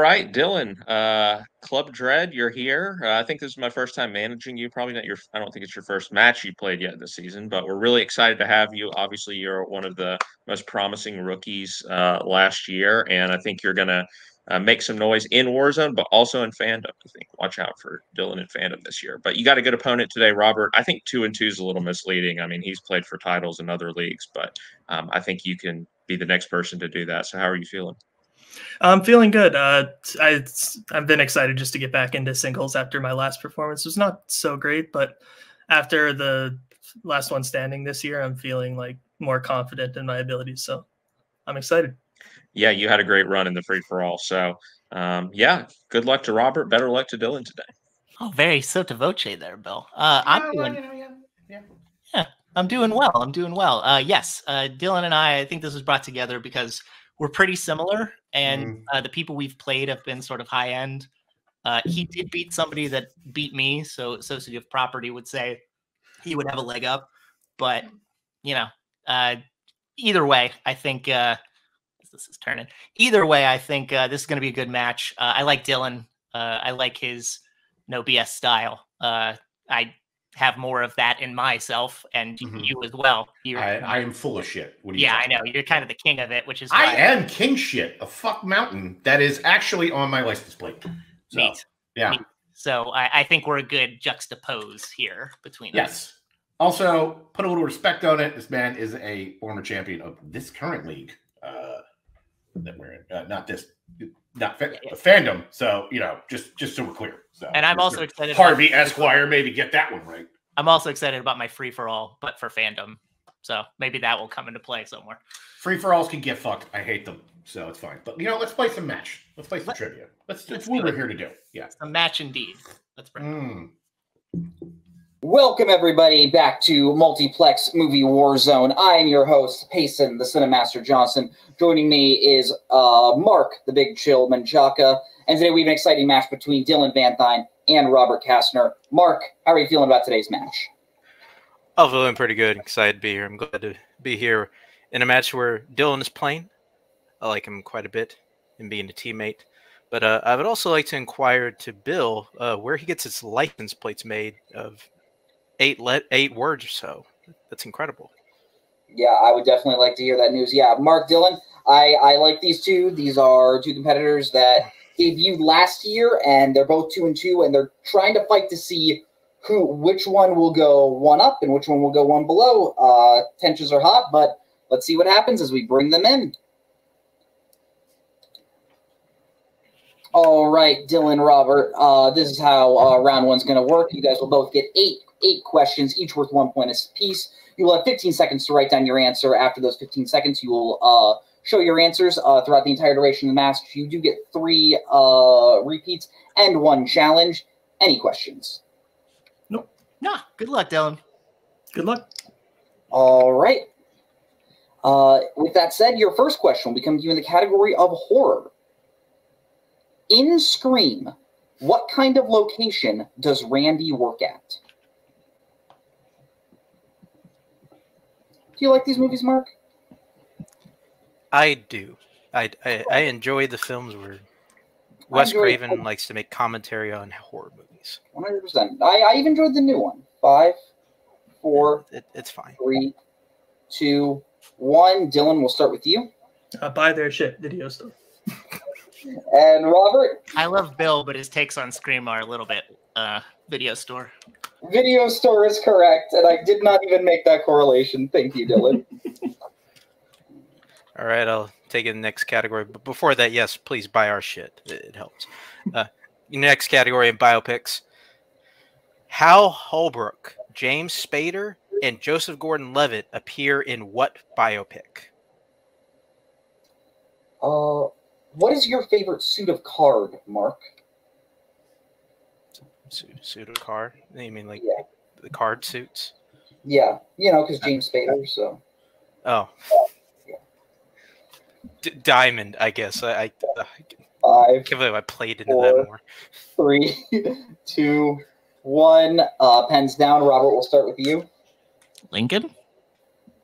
right, Dylan. Club Dread, you're here. I think this is my first time managing you. Probably not your. I don't think it's your first match you played yet this season, but we're really excited to have you. Obviously, you're one of the most promising rookies last year, and I think you're gonna make some noise in Warzone, but also in Fandom. I think watch out for Dylan in Fandom this year. But you got a good opponent today, Robert. I think 2-2 is a little misleading. I mean, he's played for titles in other leagues, but I think you can be the next person to do that. So, how are you feeling? I'm feeling good. I've been excited just to get back into singles after my last performance. It was not so great, but after the last one standing this year, I'm feeling like more confident in my abilities. So I'm excited. Yeah, you had a great run in the free-for-all. So, yeah, good luck to Robert. Better luck to Dylan today. Oh, very sotto voce there, Bill. I'm doing well. I'm doing well. Yes, Dylan and I think this was brought together because we're pretty similar, and the people we've played have been sort of high end. He did beat somebody that beat me, so associative property would say he would have a leg up. But you know, either way, I think this is turning. Either way, I think this is going to be a good match. I like Dylan. I like his no BS style. I have more of that in myself, and you as well. I am full of shit. What do you? Yeah, I know. You're kind of the king of it, which is I am king shit. A fuck mountain that is actually on my license plate. So, neat. Yeah. Neat. So I think we're a good juxtapose here between us. Yes. Also, put a little respect on it. This man is a former champion of this current league that we're in. Not Fandom. So, you know, just so we're clear. So, and I'm also excited. Harvey Esquire, maybe get that one right. I'm also excited about my free-for-all, but for Fandom. So maybe that will come into play somewhere. Free-for-alls can get fucked. I hate them. So it's fine. But, you know, let's play some match. Let's play some trivia. That's what we're here to do. Yeah. A match indeed. Let's bring Welcome, everybody, back to Multiplex Movie Warzone. I am your host, Payson, the Cinemaster Johnson. Joining me is Mark, the Big Chill Menchaca. And today we have an exciting match between Dylan Vanthuyne and Robert Castner. Mark, how are you feeling about today's match? I'm feeling pretty good. Excited to be here. I'm glad to be here in a match where Dylan is playing. I like him quite a bit in being a teammate. But I would also like to inquire to Bill where he gets his license plates made of 8 words or so. That's incredible. Yeah, I would definitely like to hear that news. Yeah, Mark, Dylan, I like these two. These are two competitors that debuted last year, and they're both 2-2, and they're trying to fight to see which one will go one up and which one will go one below. Tensions are hot, but let's see what happens as we bring them in. All right, Dylan, Robert, this is how round one's going to work. You guys will both get eight questions, each worth 1 point apiece. You will have 15 seconds to write down your answer. After those 15 seconds, you will show your answers throughout the entire duration of the match. You do get 3 repeats and 1 challenge. Any questions? Nope. Nah, good luck, Dylan. Good luck. All right. With that said, your first question will be coming to you in the category of horror. In Scream, what kind of location does Randy work at? Do you like these movies, Mark? I do. I enjoy the films where Wes Craven likes to make commentary on horror movies. 100%. I even enjoyed the new one. 5, 4, it's fine. 3, 2, 1. Dylan, we'll start with you. Buy their shit, video store. And Robert? I love Bill, but his takes on Scream are a little bit video store. Video store is correct, and I did not even make that correlation. Thank you, Dylan. All right, I'll take it in the next category. But before that, yes, please buy our shit. It helps. Next category in biopics. Hal Holbrook, James Spader, and Joseph Gordon-Levitt appear in what biopic? What is your favorite suit of card, Mark? Suit of card? You mean like the card suits? Yeah, you know, because James Spader, so. Oh. Yeah. Diamond, I guess. I 5, can't believe I played into that more. 3, 2, 1. Pens down. Robert, we'll start with you. Lincoln?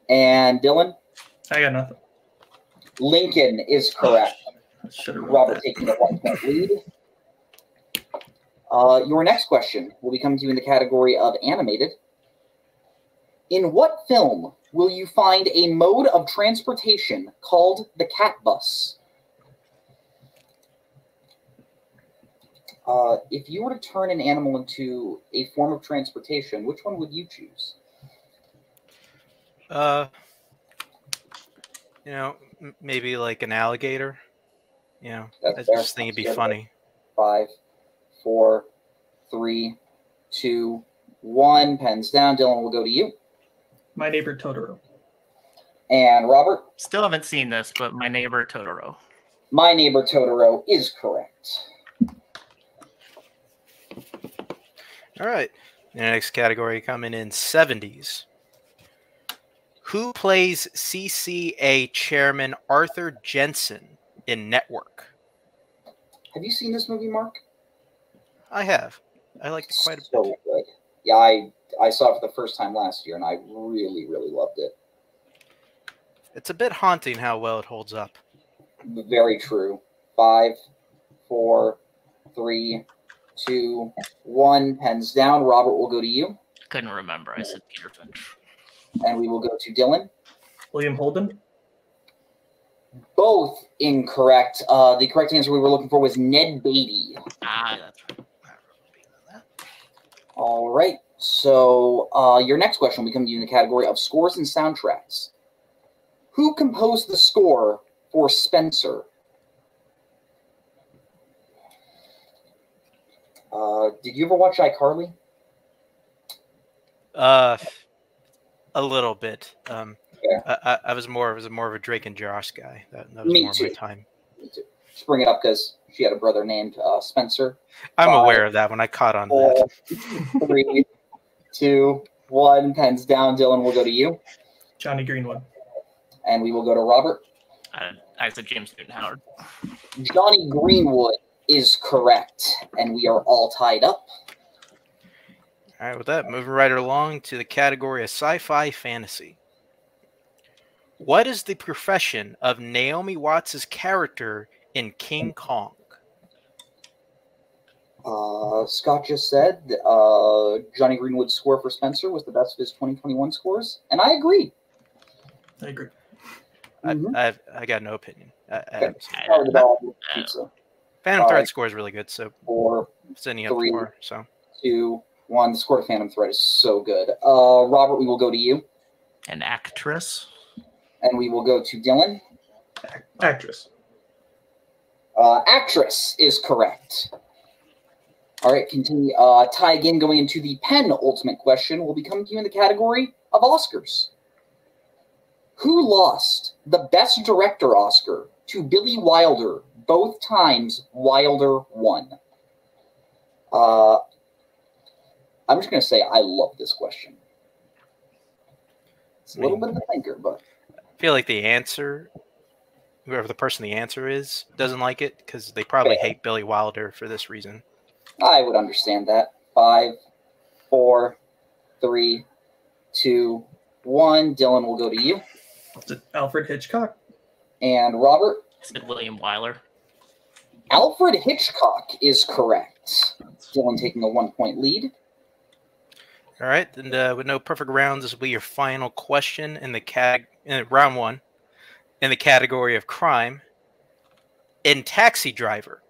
And Dylan? I got nothing. Lincoln is correct. Robert taking a 1-point lead. Your next question will be coming to you in the category of animated. In what film will you find a mode of transportation called the cat bus? If you were to turn an animal into a form of transportation, which one would you choose? You know, maybe like an alligator. You know, I fair. just think it'd be funny. 5, 4, 3, 2, 1. Pens down. Dylan will go to you. My Neighbor Totoro. And Robert? Still haven't seen this, but My Neighbor Totoro. My Neighbor Totoro is correct. All right. The next category coming in 70s. Who plays CCA chairman Arthur Jensen in Network? Have you seen this movie, Mark? I have. I liked it quite a bit. So good. Yeah, I saw it for the first time last year, and I really, really loved it. It's a bit haunting how well it holds up. Very true. 5, 4, 3, 2, 1. Pens down. Robert will go to you. Couldn't remember. I said Peter Finch. And we will go to Dylan. William Holden. Both incorrect. The correct answer we were looking for was Ned Beatty. Ah, that's right. All right. So your next question will be coming to you in the category of scores and soundtracks. Who composed the score for Spencer? Did you ever watch iCarly? A little bit. Yeah. I was more of a Drake and Josh guy. That was Me more too. of my time. Me too. Just bring it up because she had a brother named Spencer. I'm 5, aware of that when I caught on 4, that. 3, 2, 1. Pens down. Dylan will go to you. Johnny Greenwood. And we will go to Robert. I said James Newton Howard. Johnny Greenwood is correct. And we are all tied up. All right, with that, moving right along to the category of sci-fi fantasy. What is the profession of Naomi Watts' character in King Kong? Scott just said Johnny Greenwood's score for Spencer was the best of his 2021 scores, and I agree. I agree. I got no opinion. Phantom Thread score is really good, so 4, it's any 3, 4. So 2, 1. The score to Phantom Thread is so good. Robert, we will go to you. An actress. And we will go to Dylan. Actress. Actress is correct. All right, continue. Tie again going into the penultimate question will be coming to you in the category of Oscars. Who lost the Best Director Oscar to Billy Wilder both times Wilder won? I'm just going to say I love this question. It's a little bit of a thinker, but I feel like the answer, whoever the person the answer is, doesn't like it because they probably hate Billy Wilder for this reason. I would understand that. 5, 4, 3, 2, 1. Dylan will go to you. Alfred Hitchcock. And Robert? I said William Wyler. Alfred Hitchcock is correct. Dylan taking a 1-point lead. All right, and with no perfect rounds, this will be your final question in the round 1 in the category of crime. In Taxi Driver,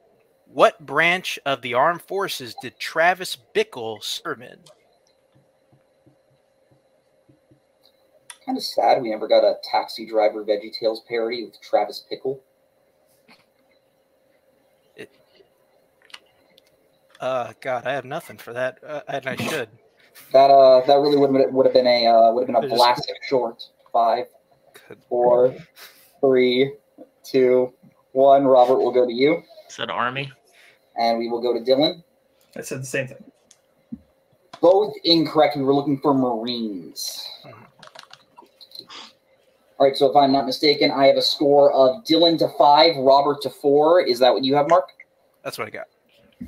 what branch of the armed forces did Travis Bickle serve in? Kind of sad we never got a Taxi Driver VeggieTales parody with Travis Bickle. God, I have nothing for that, and I should. That really would have been a blast short. 5, 4, 3, 2, 1. Robert will go to you. Said Army. And we will go to Dylan. I said the same thing. Both incorrect. We were looking for Marines. All right, so if I'm not mistaken, I have a score of Dylan to 5, Robert to 4. Is that what you have, Mark? That's what I got.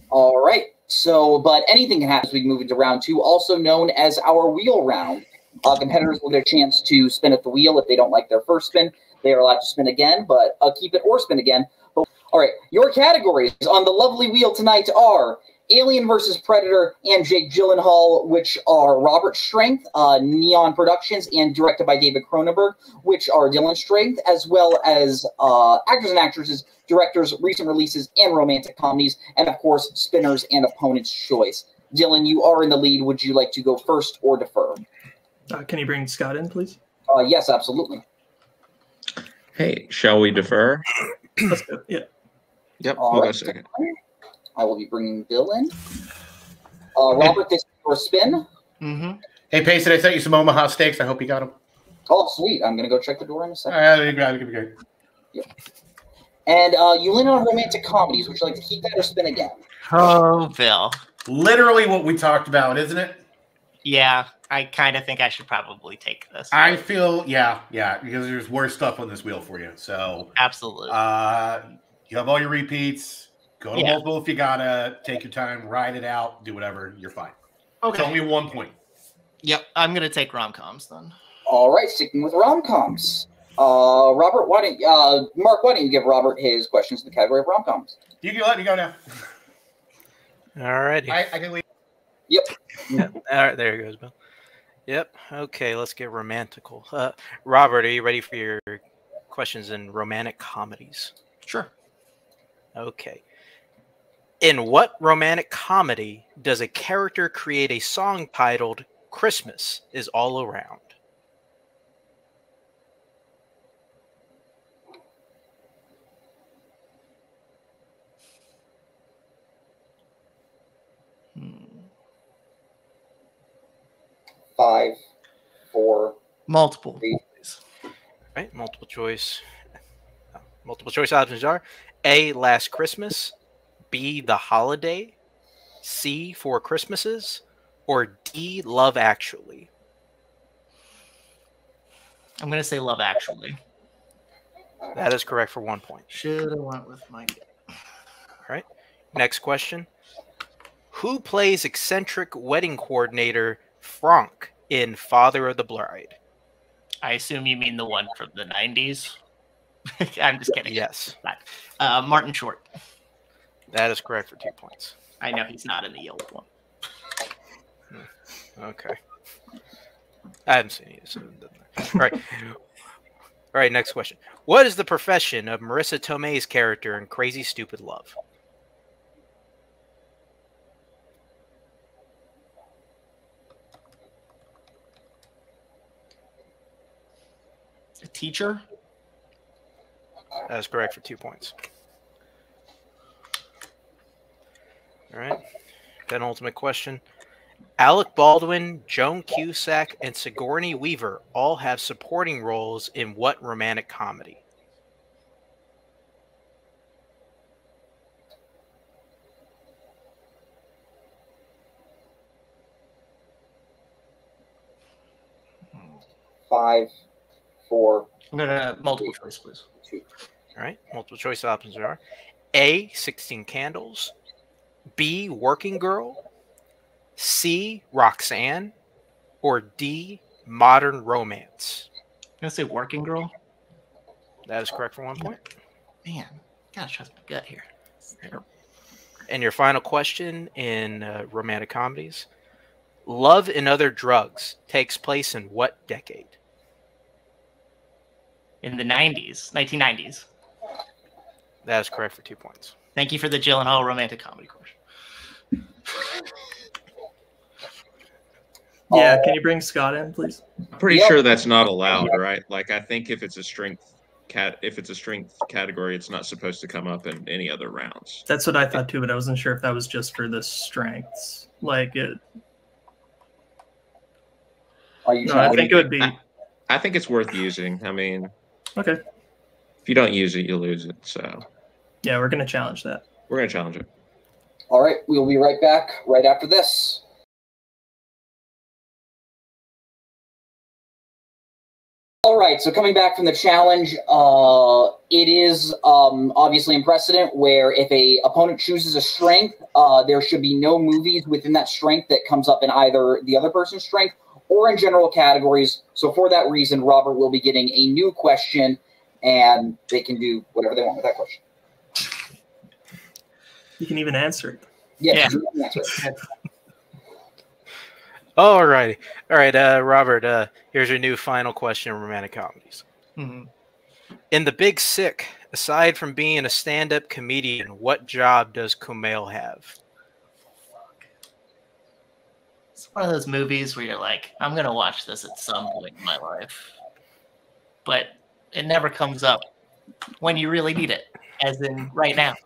All right. So, but anything can happen as we move into round 2, also known as our wheel round. Competitors will get a chance to spin at the wheel. If they don't like their first spin, they are allowed to spin again, but keep it or spin again. But All right, your categories on the lovely wheel tonight are Alien vs. Predator and Jake Gyllenhaal, which are Robert's strength, Neon Productions, and directed by David Cronenberg, which are Dylan's strength, as well as actors and actresses, directors, recent releases, and romantic comedies, and of course, spinners and opponent's choice. Dylan, you are in the lead. Would you like to go first or defer? Can you bring Scott in, please? Yes, absolutely. Hey, shall we defer? Let's go. Yeah. Yep, All we'll right. go second. I will be bringing Bill in. Robert, this is your spin. Mm-hmm. Hey, Payson, I sent you some Omaha steaks. I hope you got them. Oh, sweet. I'm going to go check the door in a second. There you go. Good. Yep. And you lean on romantic comedies. Would you like to keep that or spin again? Oh, Bill. Literally what we talked about, isn't it? Yeah, I kind of think I should probably take this. I feel, yeah, because there's worse stuff on this wheel for you. So Absolutely. You have all your repeats. Go to Yeah. multiple if you gotta. Take your time, ride it out, do whatever. You're fine. Okay. It's only 1 point. Yep, I'm gonna take rom-coms then. All right, sticking with rom-coms. Robert, Mark, why don't you give Robert his questions in the category of rom-coms? You can let me go now. All righty. I can leave. Yep. All right, there he goes, Bill. Yep. Okay, let's get romantical. Robert, are you ready for your questions in romantic comedies? Sure. Okay. In what romantic comedy does a character create a song titled "Christmas is All Around"? Five, four, Multiple. three. Right, multiple choice. Multiple choice options are A, Last Christmas, B, The Holiday, C, Four Christmases, or D, Love Actually. I'm gonna say Love Actually. That is correct for 1 point. Should have went with my. All right. Next question. Who plays eccentric wedding coordinator Franck in Father of the Bride? I assume you mean the one from the 90s. I'm just kidding. Yes. Martin Short. That is correct for 2 points. I know he's not in the yellow one. Okay. I haven't seen it. So it doesn't matter. All right. All right, next question. What is the profession of Marissa Tomei's character in Crazy Stupid Love? A teacher? That is correct for 2 points. All right. Penultimate question. Alec Baldwin, Joan Cusack, and Sigourney Weaver all have supporting roles in what romantic comedy? Five, four. No. Multiple choice, please. Two. All right. Multiple choice options are A, 16 Candles, B, Working Girl, C, Roxanne, or D, Modern Romance. I'm gonna say Working Girl. That is correct for 1 point. Man, gotta trust my gut here. And your final question in romantic comedies. Love and Other Drugs takes place in what decade? In the 90s, 1990s. That is correct for 2 points. Thank you for the Gyllenhaal romantic comedy question. Yeah, can you bring Scott in, please? I'm pretty sure that's not allowed, right? Like, I think if it's a strength category, it's not supposed to come up in any other rounds. That's what I thought too, but I wasn't sure if that was just for the strengths. Like it. Are you No, I think it would be. I think it's worth using. I mean, Okay. if you don't use it, you lose it. So Yeah, we're gonna challenge that. we're gonna challenge it. All right, we'll be right back right after this. All right, so coming back from the challenge, it is obviously in precedent where if a opponent chooses a strength, there should be no movies within that strength that comes up in either the other person's strength or in general categories. So for that reason, Robert will be getting a new question, and they can do whatever they want with that question. You can even answer it. Yeah. You can answer it. All right, Robert. Here's your new final question in romantic comedies. Mm-hmm. In The Big Sick, aside from being a stand-up comedian, what job does Kumail have? It's one of those movies where you're like, I'm going to watch this at some point in my life. But it never comes up when you really need it, as in right now.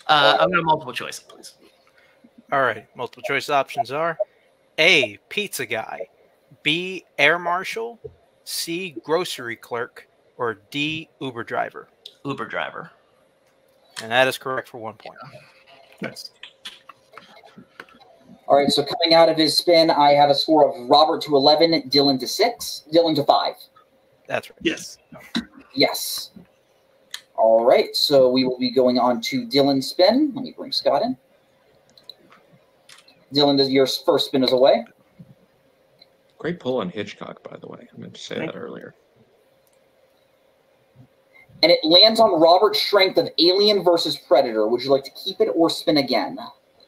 I'm going to multiple choice, please. All right. Multiple choice options are A, pizza guy, B, air marshal, C, grocery clerk, or D, Uber driver. Uber driver. And that is correct for 1 point. Nice. All right, so coming out of his spin, I have a score of Robert to 11, Dylan to 6, Dylan to 5. That's right. Yes. Yes. All right, so we will be going on to Dylan's spin. Let me bring Scott in. Dylan, your first spin is away. Great pull on Hitchcock, by the way. I meant to say that earlier. And it lands on Robert's strength of Alien versus Predator. Would you like to keep it or spin again?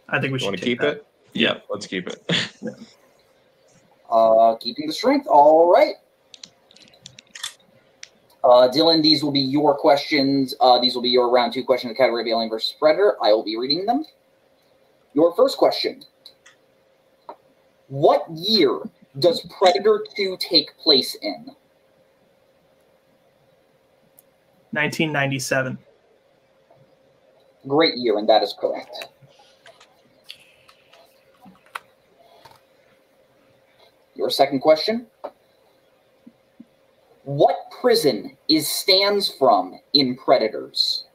I think we should Want to keep it? Yeah, let's keep it. Keeping the strength. All right. Dylan, these will be your questions. These will be your round 2 questions in the category of Alien versus Predator. I will be reading them. Your first question. What year does Predator 2 take place in? 1997. Great year, and that is correct. Your second question. What prison is Stan's from in Predators?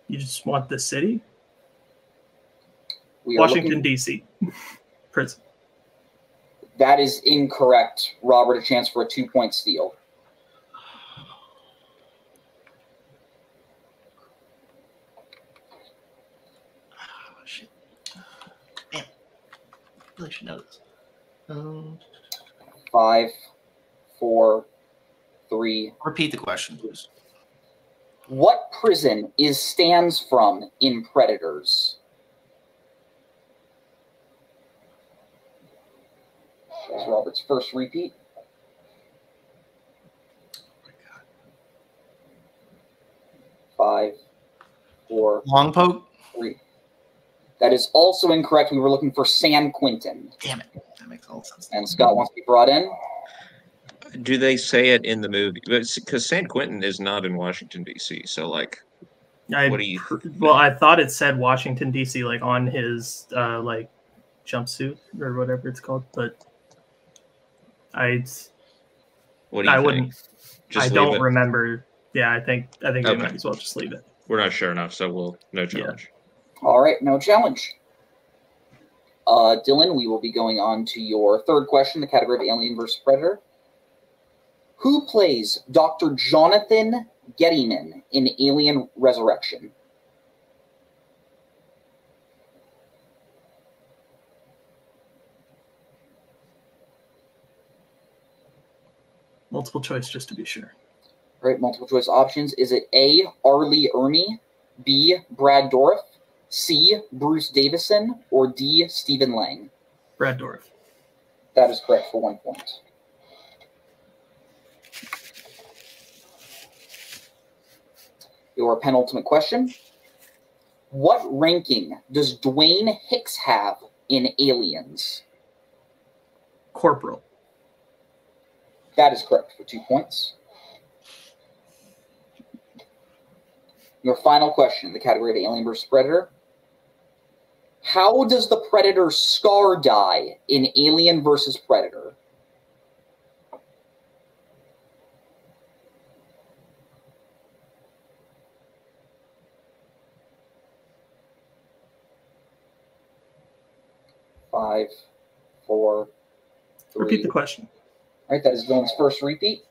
You just want the city? We are Washington, D.C. Prison. That is incorrect. Robert, a chance for a 2-point steal. Oh, shit. Damn. I really should know this. 5, 4, 3. Repeat the question, please. What prison is Stan's from in Predators? That's Robert's first repeat. Oh my God. 5, 4, Long poke? 3. That is also incorrect. We were looking for San Quentin. Damn it. That makes all sense. And Scott wants to be brought in. Do they say it in the movie? Because San Quentin is not in Washington, D.C. So, like, what do you... Well, I thought it said Washington, D.C., like, on his, like, jumpsuit or whatever it's called, but What do you think? wouldn't... Just I leave don't it? remember. Yeah, I think we Okay. might as well just leave it. We're not sure enough, so no challenge. All right, no challenge. Dylan, we will be going on to your third question, the category of Alien versus Predator. Who plays Dr. Jonathan Gettyman in Alien Resurrection? Multiple choice just to be sure. All right, multiple choice options. Is it A, Arlie Ermey, B, Brad Dourif, C, Bruce Davison, or D, Stephen Lang? Brad Dourif. That is correct for 1 point. Your penultimate question. What ranking does Dwayne Hicks have in Aliens? Corporal. That is correct for 2 points. Your final question in the category of Alien vs. Predator. How does the Predator Scar die in Alien vs. Predator? Five, 4, 3. Repeat the question. All right, that is Dylan's first repeat.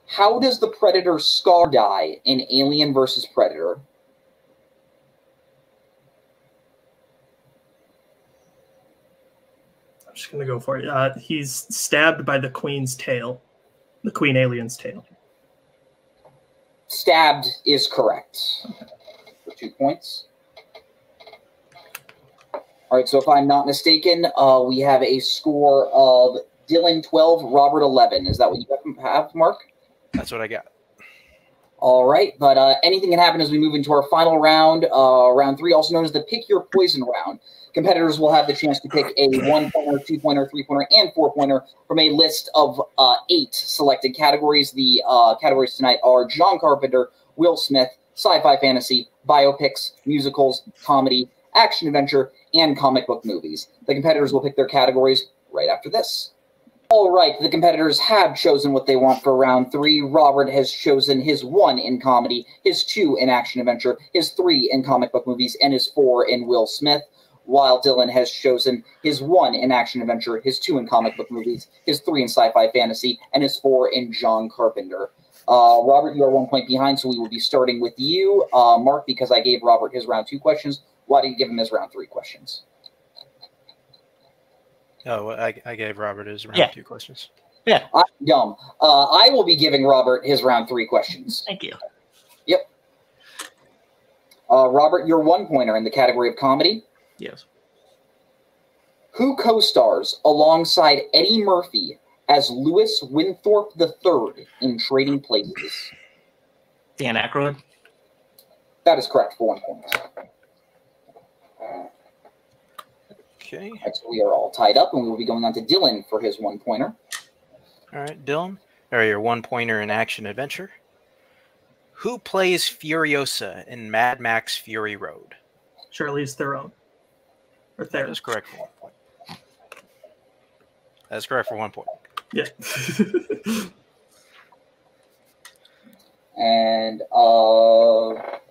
How does the Predator Scar die in Alien vs. Predator? I'm just going to go for it. He's stabbed by the Queen's tail. The Queen Alien's tail. Stabbed is correct. For 2 points. All right, so if I'm not mistaken, we have a score of Dylan 12, Robert 11. Is that what you have, Mark? That's what I got. All right, but anything can happen as we move into our final round, round 3, also known as the Pick Your Poison round. Competitors will have the chance to pick a 1-pointer, 2-pointer, 3-pointer, and 4-pointer from a list of 8 selected categories. The categories tonight are John Carpenter, Will Smith, sci-fi fantasy, biopics, musicals, comedy, action-adventure, and comic book movies. The competitors will pick their categories right after this. All right, the competitors have chosen what they want for round 3. Robert has chosen his 1 in comedy, his 2 in action-adventure, his 3 in comic book movies, and his 4 in Will Smith, while Dylan has chosen his 1 in action-adventure, his 2 in comic book movies, his 3 in sci-fi fantasy, and his 4 in John Carpenter. Robert, you are 1 point behind, so we will be starting with you. Mark, because I gave Robert his round 2 questions, why do you give him his round 3 questions? Oh, well, I gave Robert his round 2 questions. Yeah. I'm dumb. I will be giving Robert his round 3 questions. Thank you. Yep. Robert, your 1-pointer in the category of comedy. Yes. Who co-stars alongside Eddie Murphy as Louis Winthorpe III in Trading Places? Dan Aykroyd. That is correct for 1 point. Okay. Right, so we are all tied up, and we will be going on to Dylan for his 1-pointer. All right, Dylan. Or your 1-pointer in action-adventure. Who plays Furiosa in Mad Max Fury Road? Charlize Theron. Or That Theron. is correct for 1 point. That's correct for 1 point. Yeah. And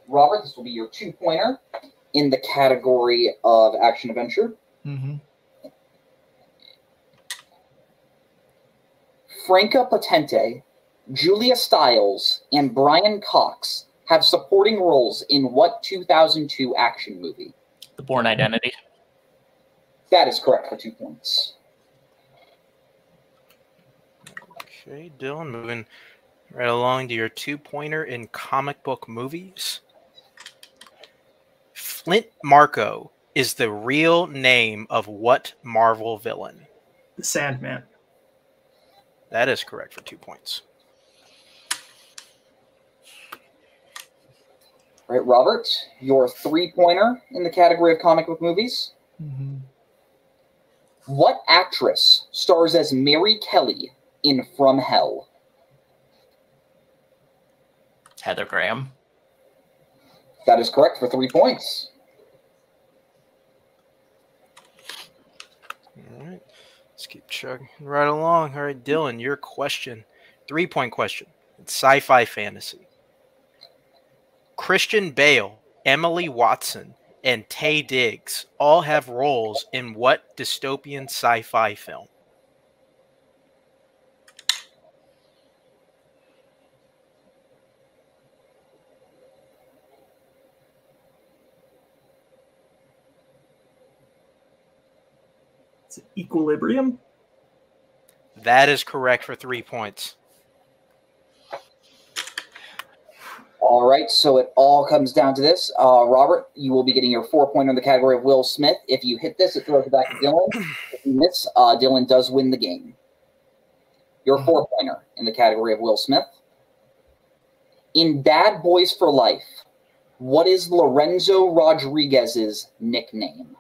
Robert, this will be your 2-pointer in the category of action-adventure. Mm-hmm. Franca Potente, Julia Stiles, and Brian Cox have supporting roles in what 2002 action movie? The Bourne Identity. That is correct for 2 points. Okay, Dylan, moving right along to your 2-pointer in comic book movies. Flint Marko is the real name of what Marvel villain? The Sandman. That is correct for 2 points. All right, Robert, your 3-pointer in the category of comic book movies. Mm-hmm. What actress stars as Mary Kelly in From Hell? Heather Graham. That is correct for 3 points. All right, let's keep chugging right along. All right, Dylan, your question, 3-point question. It's sci-fi fantasy. Christian Bale, Emily Watson, and Taye Diggs all have roles in what dystopian sci-fi film? Is it Equilibrium? That is correct for 3 points. All right, so it all comes down to this. Robert, you will be getting your 4-pointer in the category of Will Smith. If you hit this, it throws it back to Dylan. If you miss, Dylan does win the game. Your 4-pointer in the category of Will Smith. In Bad Boys for Life, what is Lorenzo Rodriguez's nickname?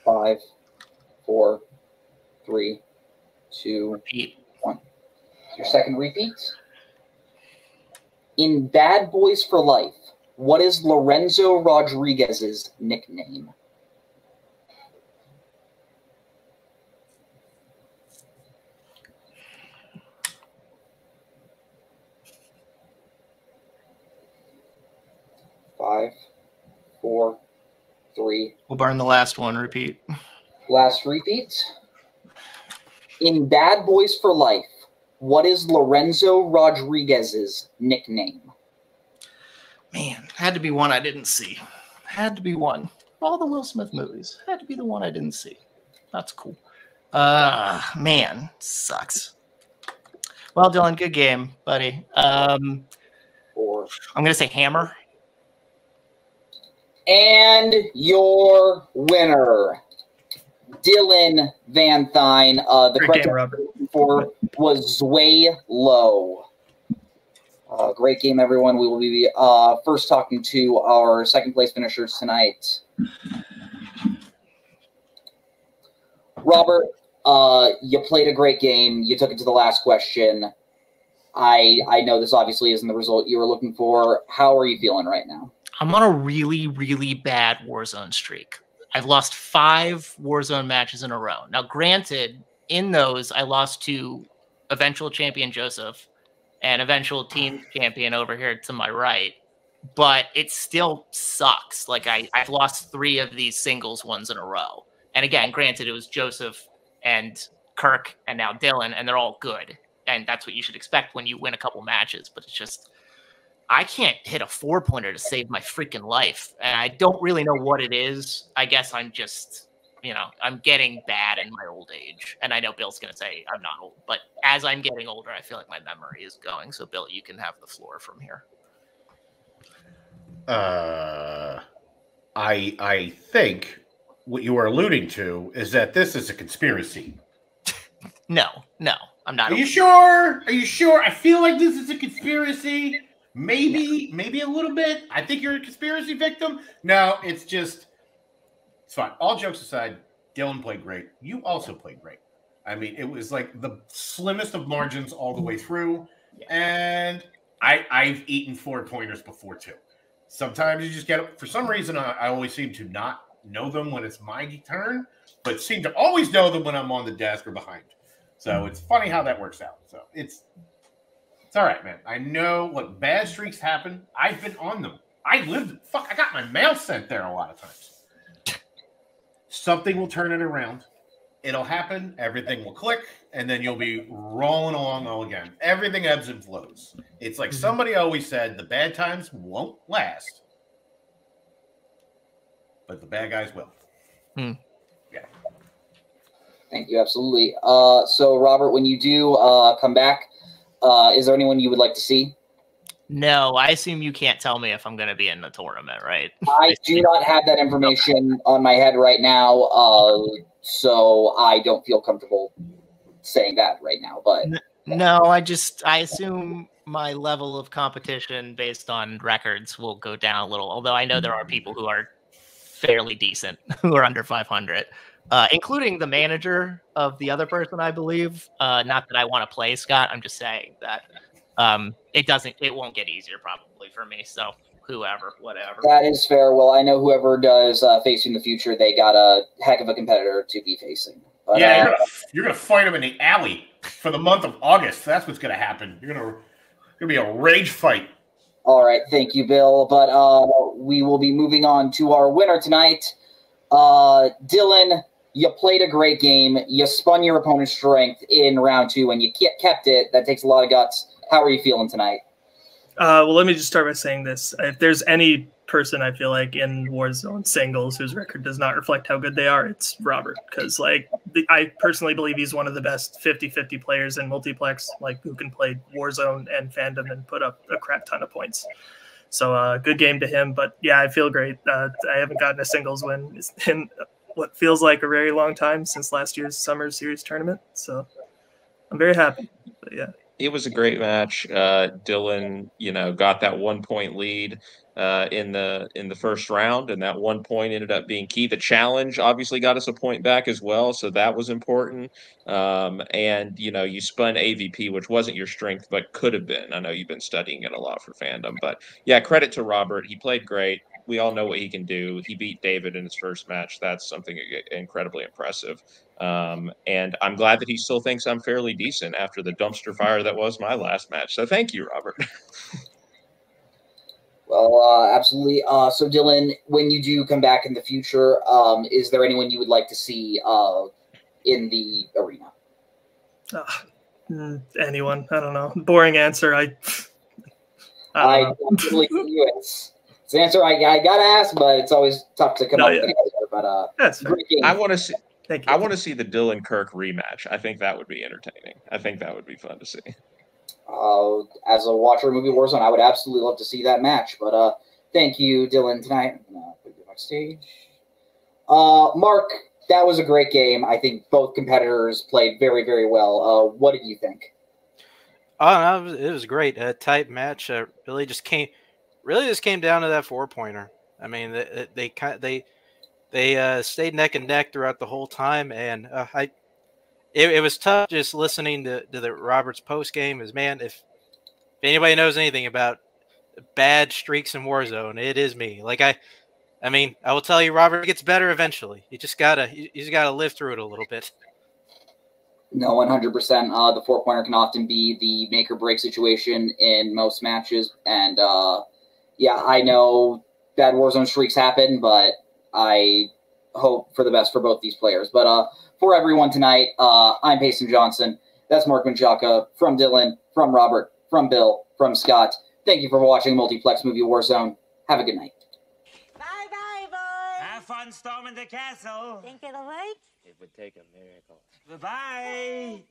Five, 4, 3, 2, Repeat. 1. Your second repeat. In Bad Boys for Life, what is Lorenzo Rodriguez's nickname? Five, 4, 3. We'll burn the last one. Repeat. Last repeat. In Bad Boys for Life, what is Lorenzo Rodriguez's nickname? Man, had to be one I didn't see. Had to be one. all the Will Smith movies. Had to be the one I didn't see. That's cool. Man, sucks. Well, Dylan, good game, buddy. I'm gonna say hammer. And your winner, Dylan Vanthuyne. The correct answer for was Zway Low. Great game, everyone. We will be first talking to our second place finishers tonight. Robert, you played a great game. You took it to the last question. I know this obviously isn't the result you were looking for. How are you feeling right now? I'm on a really, really bad Warzone streak. I've lost 5 Warzone matches in a row. Now, granted, in those, I lost to eventual champion Joseph and eventual team champion over here to my right. But it still sucks. Like, I've lost 3 of these singles ones in a row. And again, granted, it was Joseph and Kirk and now Dylan, and they're all good. And that's what you should expect when you win a couple matches. But it's just, I can't hit a 4-pointer to save my freaking life. And I don't really know what it is. I guess I'm just, I'm getting bad in my old age. And I know Bill's going to say I'm not old. But as I'm getting older, I feel like my memory is going. So, Bill, you can have the floor from here. I think what you are alluding to is that this is a conspiracy. No, I'm not. Are you sure? Are you sure? I feel like this is a conspiracy. Maybe a little bit. I think you're a conspiracy victim. No, it's fine. All jokes aside, Dylan played great. You also played great. I mean, it was like the slimmest of margins all the way through. And I've eaten 4-pointers before too. Sometimes you just get, for some reason, I always seem to not know them when it's my turn, but seem to always know them when I'm on the desk or behind. So it's funny how that works out. So it's all right, man. I know what bad streaks happen. I've been on them. I got my mail sent there a lot of times. Something will turn it around. It'll happen. Everything will click, and then you'll be rolling along all again. Everything ebbs and flows. It's like somebody always said, the bad times won't last, but the bad guys will. Yeah. Thank you. Absolutely. So, Robert, when you do come back, is there anyone you would like to see? No, I assume you can't tell me if I'm going to be in the tournament, right? I do not have that information on my head right now, so I don't feel comfortable saying that right now. But no, I assume my level of competition based on records will go down a little. Although I know there are people who are fairly decent who are under 500. Including the manager of the other person, I believe. Not that I want to play Scott. I'm just saying that it won't get easier probably for me. So whatever. That is fair. Well, I know whoever does face you in the future, they got a heck of a competitor to be facing. But, yeah, you're gonna fight him in the alley for the month of August. That's what's gonna happen. You're gonna be a rage fight. All right, thank you, Bill. But we will be moving on to our winner tonight, Dylan. You played a great game. You spun your opponent's strength in round 2, and you kept it. That takes a lot of guts. How are you feeling tonight? Well, let me just start by saying this. If there's any person I feel like in Warzone singles whose record does not reflect how good they are, it's Robert. Because I personally believe he's one of the best 50-50 players in Multiplex, who can play Warzone and Fandom and put up a crap ton of points. So good game to him. But yeah, I feel great. I haven't gotten a singles win in what feels like a very long time since last year's Summer Series tournament. So I'm very happy. But yeah. It was a great match. Dylan, got that 1-point lead in the first round, and that 1 point ended up being key. The challenge obviously got us a point back as well, so that was important. And you spun AVP, which wasn't your strength, but could have been. I know you've been studying it a lot for Fandom, but yeah, credit to Robert. He played great. We all know what he can do. He beat David in his first match. That's something incredibly impressive. And I'm glad that he still thinks I'm fairly decent after the dumpster fire that was my last match. So thank you, Robert. Well, absolutely. So, Dylan, when you do come back in the future, is there anyone you would like to see in the arena? Anyone. I don't know. Boring answer. I don't believe you. It's It's an answer I gotta ask, but it's always tough to come up with an answer. But that's great game. I want to see. Thank you. I want to see the Dylan Kirk rematch. I think that would be entertaining. I think that would be fun to see. As a watcher of movie Warzone, I would absolutely love to see that match. But thank you, Dylan, tonight. Put you backstage. Mark, that was a great game. I think both competitors played very, very well. What did you think? Oh, no, it was great. A tight match. Really just came down to that 4-pointer. I mean, they stayed neck and neck throughout the whole time, and it was tough just listening to the Roberts post game. Is man, if anybody knows anything about bad streaks in Warzone, it is me. Like I mean, I will tell you, Robert, it gets better eventually. You just gotta live through it a little bit. No, 100%. The 4-pointer can often be the make or break situation in most matches. And yeah, I know bad Warzone streaks happen, but I hope for the best for both these players. But for everyone tonight, I'm Payson Johnson. That's Mark Brzakala, from Dylan, from Robert, from Bill, from Scott. Thank you for watching Multiplex Movie Warzone. Have a good night. Bye-bye, boys. Have fun storming the castle. Think it'll work? It would take a miracle. Bye-bye.